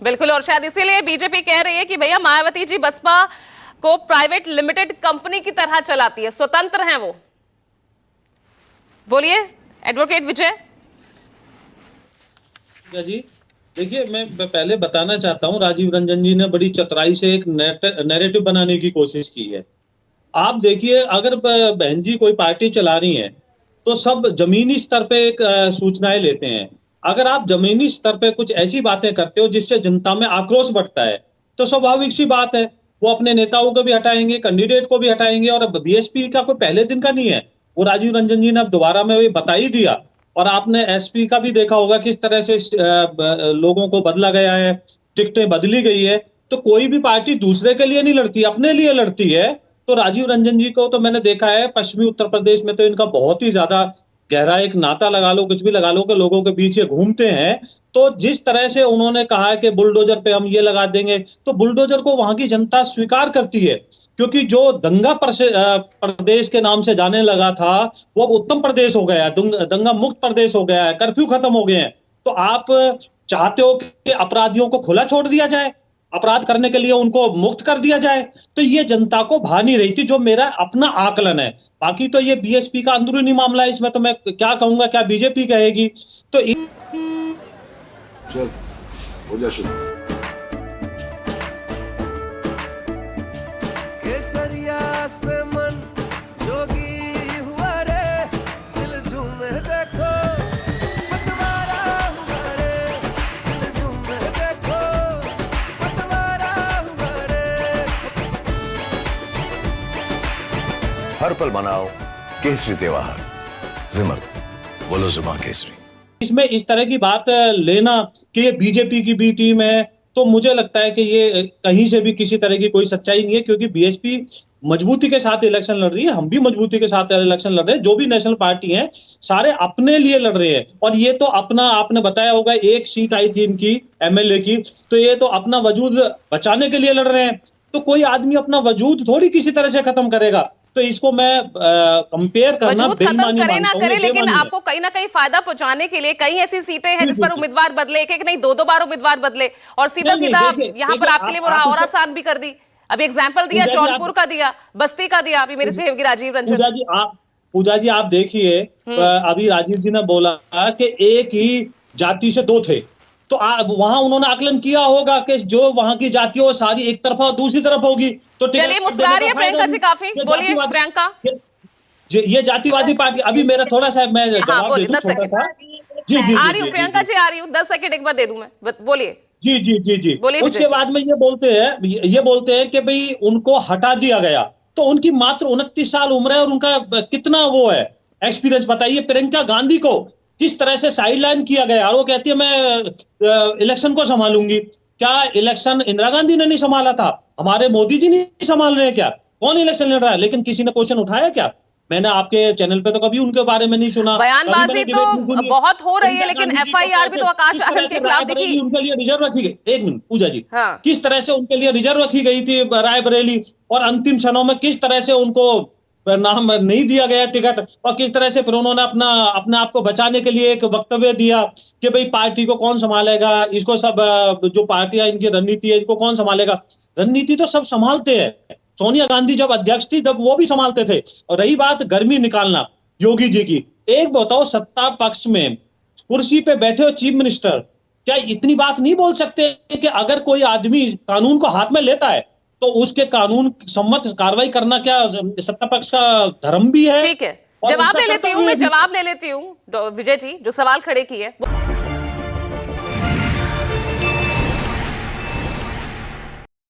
बिल्कुल, और शायद इसीलिए बीजेपी कह रही है कि भैया मायावती जी बसपा को प्राइवेट लिमिटेड कंपनी की तरह चलाती है, स्वतंत्र हैं वो। बोलिए एडवोकेट विजय जी। देखिए, मैं पहले बताना चाहता हूं, राजीव रंजन जी ने बड़ी चतुराई से एक नैरेटिव बनाने की कोशिश की है। आप देखिए, अगर बहन जी कोई पार्टी चला रही हैं तो सब जमीनी स्तर पे एक सूचनाएं लेते हैं। अगर आप जमीनी स्तर पे कुछ ऐसी बातें करते हो जिससे जनता में आक्रोश बढ़ता है तो स्वाभाविक सी बात है, वो अपने नेताओं को भी हटाएंगे, कैंडिडेट को भी हटाएंगे। और अब बीएसपी का कोई पहले दिन का नहीं है, वो राजीव रंजन जी ने अब दोबारा में बता ही दिया। और आपने एसपी का भी देखा होगा किस तरह से लोगों को बदला गया है, टिकटें बदली गई है। तो कोई भी पार्टी दूसरे के लिए नहीं लड़ती, अपने लिए लड़ती है। तो राजीव रंजन जी को तो मैंने देखा है पश्चिमी उत्तर प्रदेश में तो इनका बहुत ही ज्यादा गहरा एक नाता लगा लो, कुछ भी लगा लो, कि लोगों के बीच ये घूमते हैं। तो जिस तरह से उन्होंने कहा कि बुलडोजर पे हम ये लगा देंगे, तो बुलडोजर को वहां की जनता स्वीकार करती है, क्योंकि जो दंगा प्रदेश के नाम से जाने लगा था वो अब उत्तम प्रदेश हो गया है, दंगा मुक्त प्रदेश हो गया है, कर्फ्यू खत्म हो गए हैं। तो आप चाहते हो कि अपराधियों को खुला छोड़ दिया जाए, अपराध करने के लिए उनको मुक्त कर दिया जाए, तो ये जनता को भा नहीं रही थी, जो मेरा अपना आकलन है। बाकी तो ये बीएसपी का अंदरूनी मामला है, इसमें तो मैं क्या कहूंगा, क्या बीजेपी कहेगी। तो चल हो जा शुरू। केसरिया से मन जोगी हुआ रे, दिल झूमे देखो पतवारा हुआ रे, दिल झूमे देखो पतवारा हुआ रे। हर पल मनाओ केसरी त्योहार। विमल बोलो जुबान केसरी। इसमें इस तरह की बात लेना कि ये बीजेपी की बी टीम है, तो मुझे लगता है कि ये कहीं से भी किसी तरह की कोई सच्चाई नहीं है, क्योंकि बीएसपी मजबूती के साथ इलेक्शन लड़ रही है, हम भी मजबूती के साथ इलेक्शन लड़ रहे हैं, जो भी नेशनल पार्टी हैं सारे अपने लिए लड़ रहे हैं। और ये तो अपना, आपने बताया होगा, एक सीट आई थी इनकी एमएलए की, तो ये तो अपना वजूद बचाने के लिए लड़ रहे हैं। तो कोई आदमी अपना वजूद थोड़ी किसी तरह से खत्म करेगा। तो इसको मैं कंपेयर करना बेईमानी करे ना मानता करे, हूं, लेकिन बेईमानी आपको कहीं ना कहीं फायदा पहुंचाने के लिए कई ऐसी सीटें हैं जिस पर उम्मीदवार बदले, एक एक नहीं दो दो बार उम्मीदवार बदले, और सीधा सीधा यहाँ पर आपके लिए वो और आसान भी कर दी। अभी एग्जाम्पल दिया, जौनपुर का दिया, बस्ती का दिया, अभी मेरे से राजीव रंजन। पूजा जी आप देखिए, अभी राजीव जी ने बोला कि एक ही जाति से दो थे, तो वहां उन्होंने आकलन किया होगा कि जो वहां की जातियों सारी एक तरफा और दूसरी तरफ होगी। तो चलिए मुस्कुरा रही है प्रियंका जी काफी, बोलिए प्रियंका। ये जातिवादी पार्टी, अभी मेरा थोड़ा सा मैं जवाब दे दूं, छोटा सा। जी आ रही हूँ प्रियंका जी, आ रही हूँ, 10 सेकंड एक बार दे दूं मैं, बोलिए। जी जी जी जी उसके बाद में ये बोलते हैं कि भाई उनको हटा दिया गया, तो उनकी मात्र 29 साल उम्र है और उनका कितना वो है एक्सपीरियंस, बताइए। प्रियंका गांधी को किस तरह से साइडलाइन किया गया, और वो कहती है मैं इलेक्शन को संभालूंगी। क्या इलेक्शन इंदिरा गांधी ने नहीं संभाला था? हमारे मोदी जी नहीं संभाल रहे हैं क्या? कौन इलेक्शन लड़ रहा है? लेकिन किसी ने क्वेश्चन उठाया क्या? मैंने आपके चैनल पे तो कभी उनके बारे में नहीं सुना। बयानबाजी तो बहुत हो रही है, लेकिन एफआईआर भी तो आकाश आनंद के खिलाफ दिखी। उनके लिए रिजर्व रखी गई, एक मिनट पूजा जी, हाँ। किस तरह से उनके लिए रिजर्व रखी गई थी रायबरेली, और अंतिम क्षणों में किस तरह से उनको नाम नहीं दिया गया टिकट, और किस तरह से फिर उन्होंने अपने आप को बचाने के लिए एक वक्तव्य दिया कि भाई पार्टी को कौन संभालेगा, इसको सब जो पार्टियां इनकी रणनीति है इसको कौन संभालेगा। रणनीति तो सब संभालते हैं, सोनिया गांधी जब अध्यक्ष थी तब वो भी संभालते थे। और रही बात गर्मी निकालना योगी जी की, एक बताओ, सत्ता पक्ष में कुर्सी पे बैठे हो चीफ मिनिस्टर, क्या इतनी बात नहीं बोल सकते कि अगर कोई आदमी कानून को हाथ में लेता है तो उसके कानून सम्मत कार्रवाई करना क्या सत्ता पक्ष का धर्म भी है? ठीक है, जवाब ले लेती हूँ, मैं जवाब ले लेती हूँ विजय जी जो सवाल खड़े किए।